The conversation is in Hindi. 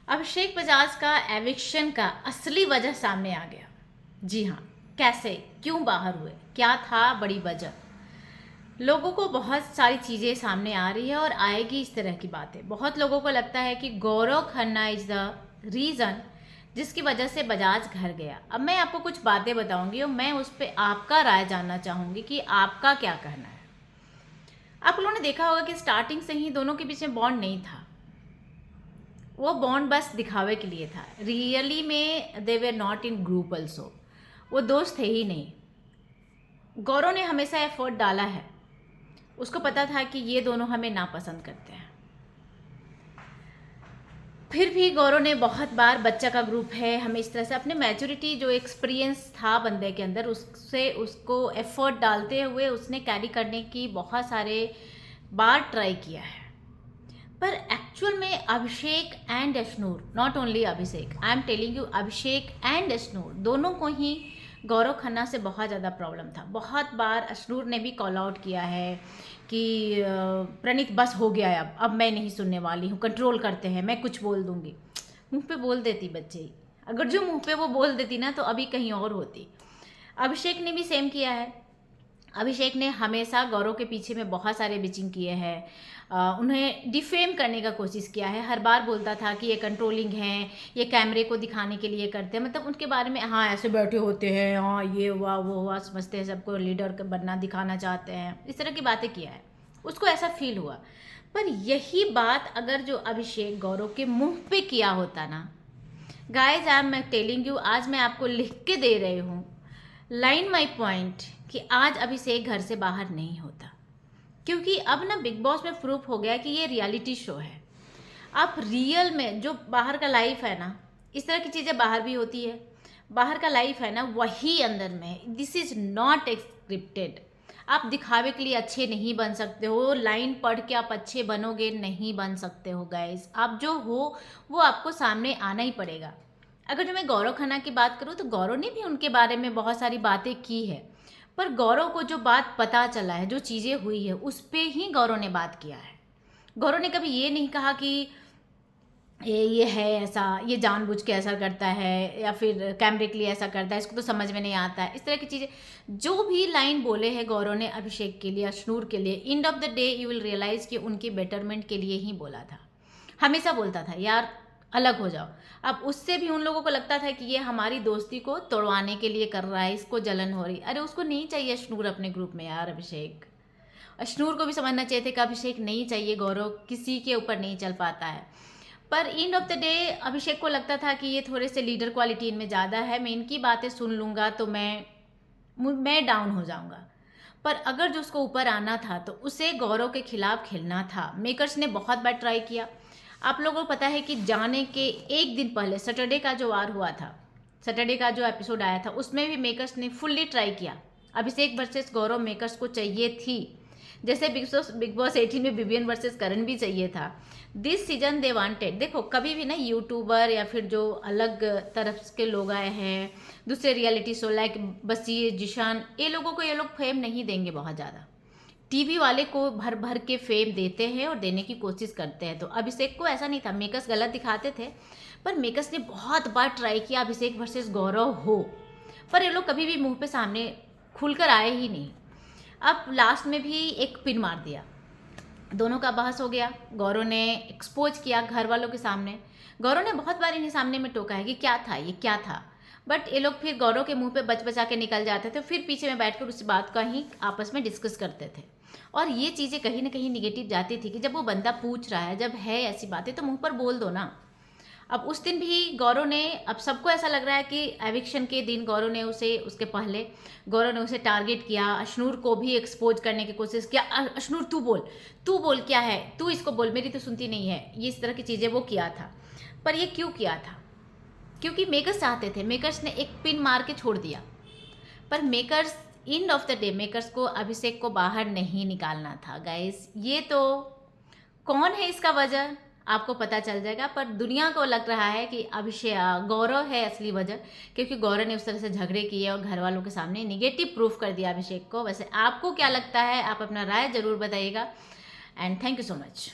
अभिषेक बजाज का एविक्शन का असली वजह सामने आ गया। जी हाँ, कैसे, क्यों बाहर हुए, क्या था बड़ी वजह। लोगों को बहुत सारी चीज़ें सामने आ रही है और आएगी इस तरह की बातें। बहुत लोगों को लगता है कि Gaurav Khanna is the reason जिसकी वजह से बजाज घर गया। अब मैं आपको कुछ बातें बताऊंगी और मैं उस पर आपका राय जानना चाहूँगी कि आपका क्या कहना है। आप लोगों ने देखा होगा कि स्टार्टिंग से ही दोनों के बीच में बॉन्ड नहीं था। वो बॉन्ड बस दिखावे के लिए था। रियली में they were not in group also. वो दोस्त थे ही नहीं। गौरव ने हमेशा एफर्ट डाला है। उसको पता था कि ये दोनों हमें नापसंद करते हैं। फिर भी गौरव ने बहुत बार, बच्चा का ग्रुप है, हमें इस तरह से अपने मैच्योरिटी जो एक्सपीरियंस था बंदे के अंदर, उससे उसको एफर्ट डालते हुए उसने कैरी करने की बहुत सारे बार ट्राई किया है। पर एक्चुअल में Abhishek and Ashnoor, not only Abhishek, I am telling you, Abhishek and Ashnoor दोनों को ही गौरव खन्ना से बहुत ज़्यादा प्रॉब्लम था। बहुत बार अश्नूर ने भी कॉल आउट किया है कि प्रणीत बस हो गया है, अब मैं नहीं सुनने वाली हूँ, कंट्रोल करते हैं, मैं कुछ बोल दूंगी। मुंह पे बोल देती बच्चे, अगर जो मुंह पे वो बोल देती ना तो अभी कहीं और होती। अभिषेक ने भी सेम किया है। अभिषेक ने हमेशा गौरव के पीछे में बहुत सारे बिचिंग किए हैं, उन्हें डिफेम करने का कोशिश किया है। हर बार बोलता था कि ये कंट्रोलिंग हैं, ये कैमरे को दिखाने के लिए करते हैं, मतलब उनके बारे में, हाँ ऐसे बैठे होते हैं, हाँ ये हुआ वो हुआ, समझते हैं सबको लीडर बनना दिखाना चाहते हैं, इस तरह की बातें किया है। उसको ऐसा फील हुआ। पर यही बात अगर जो अभिषेक गौरव के मुंह पे किया होता ना, guys I am telling you, आज मैं आपको लिख के दे रही हूँ, लाइन माई पॉइंट, कि आज अभिषेक घर से बाहर नहीं होता। क्योंकि अब ना बिग बॉस में प्रूफ हो गया कि ये रियलिटी शो है। आप रियल में जो बाहर का लाइफ है ना, इस तरह की चीज़ें बाहर भी होती है। बाहर का लाइफ है ना, वही अंदर में है। This is not scripted. आप दिखावे के लिए अच्छे नहीं बन सकते हो, लाइन पढ़ के आप अच्छे बनोगे नहीं बन सकते हो गाइस। आप जो हो वो आपको सामने आना ही पड़ेगा। अगर जो मैं गौरव खन्ना की बात करूँ तो गौरव ने भी उनके बारे में बहुत सारी बातें की है। पर गौरव को जो बात पता चला है, जो चीज़ें हुई है, उस पर ही गौरव ने बात किया है। गौरव ने कभी ये नहीं कहा कि ये है ऐसा, ये जानबूझ के ऐसा करता है या फिर कैमरे के लिए ऐसा करता है, इसको तो समझ में नहीं आता है, इस तरह की चीज़ें। जो भी लाइन बोले हैं गौरव ने अभिषेक के लिए, अश्नूर के लिए, end of the day you will realize कि उनकी बेटरमेंट के लिए ही बोला था। हमेशा बोलता था यार अलग हो जाओ। अब उससे भी उन लोगों को लगता था कि ये हमारी दोस्ती को तोड़वाने के लिए कर रहा है, इसको जलन हो रही। अरे उसको नहीं चाहिए अश्नूर अपने ग्रुप में यार। अभिषेक, अश्नूर को भी समझना चाहिए था कि अभिषेक नहीं चाहिए, गौरव किसी के ऊपर नहीं चल पाता है। पर एंड ऑफ द डे अभिषेक को लगता था कि ये थोड़े से लीडर क्वालिटी इनमें ज़्यादा है, मैं इनकी बातें सुन लूँगा तो मैं डाउन हो जाऊँगा। पर अगर जो उसको ऊपर आना था तो उसे गौरव के खिलाफ खेलना था। मेकर्स ने बहुत बार ट्राई किया। आप लोगों को पता है कि जाने के एक दिन पहले सैटरडे का जो वार हुआ था, सैटरडे का जो एपिसोड आया था, उसमें भी मेकर्स ने फुल्ली ट्राई किया। अभिषेक वर्सेस गौरव मेकर्स को चाहिए थी, जैसे बिग बॉस 18 में विवियन वर्सेस करण भी चाहिए था। This season they wanted. देखो कभी भी ना यूट्यूबर या फिर जो अलग तरफ के लोग आए हैं, दूसरे रियलिटी शो लाइक बसीर, जिशान, ये लोगों को ये लोग फेम नहीं देंगे बहुत ज़्यादा। टीवी वाले को भर भर के फेम देते हैं और देने की कोशिश करते हैं। तो अभिषेक को ऐसा नहीं था, मेकर्स गलत दिखाते थे, पर मेकर्स ने बहुत बार ट्राई किया अभिषेक वर्सेस गौरव हो, पर ये लोग कभी भी मुंह पे सामने खुलकर आए ही नहीं। अब लास्ट में भी एक पिन मार दिया, दोनों का बहस हो गया, गौरव ने एक्सपोज किया घर वालों के सामने। गौरव ने बहुत बार इन्हें सामने में टोका है कि क्या था ये, क्या था, बट ये लोग फिर गौरव के मुंह पे बच बचा के निकल जाते थे, फिर पीछे में बैठकर उस बात का ही आपस में डिस्कस करते थे। और ये चीज़ें कहीं ना कहीं निगेटिव जाती थी कि जब वो बंदा पूछ रहा है, जब है ऐसी बातें तो मुंह पर बोल दो ना। अब उस दिन भी गौरव ने, अब सबको ऐसा लग रहा है कि एविक्शन के दिन गौरव ने उसे, उसके पहले गौरव ने उसे टारगेट किया, अश्नूर को भी एक्सपोज करने की कोशिश किया। अश्नूर तू बोल क्या है, तू इसको बोल, मेरी तो सुनती नहीं है, ये इस तरह की चीज़ें वो किया था। पर ये क्यों किया था? क्योंकि मेकर्स चाहते थे, मेकर्स ने एक पिन मार के छोड़ दिया। पर makers, and of the day makers को अभिषेक को बाहर नहीं निकालना था गाइस। ये तो कौन है इसका वजह आपको पता चल जाएगा, पर दुनिया को लग रहा है कि अभिषेक, गौरव है असली वजह, क्योंकि गौरव ने उस तरह से झगड़े किए और घर वालों के सामने निगेटिव प्रूफ कर दिया अभिषेक को। वैसे आपको क्या लगता है, आप अपना राय जरूर बताइएगा, and thank you so much.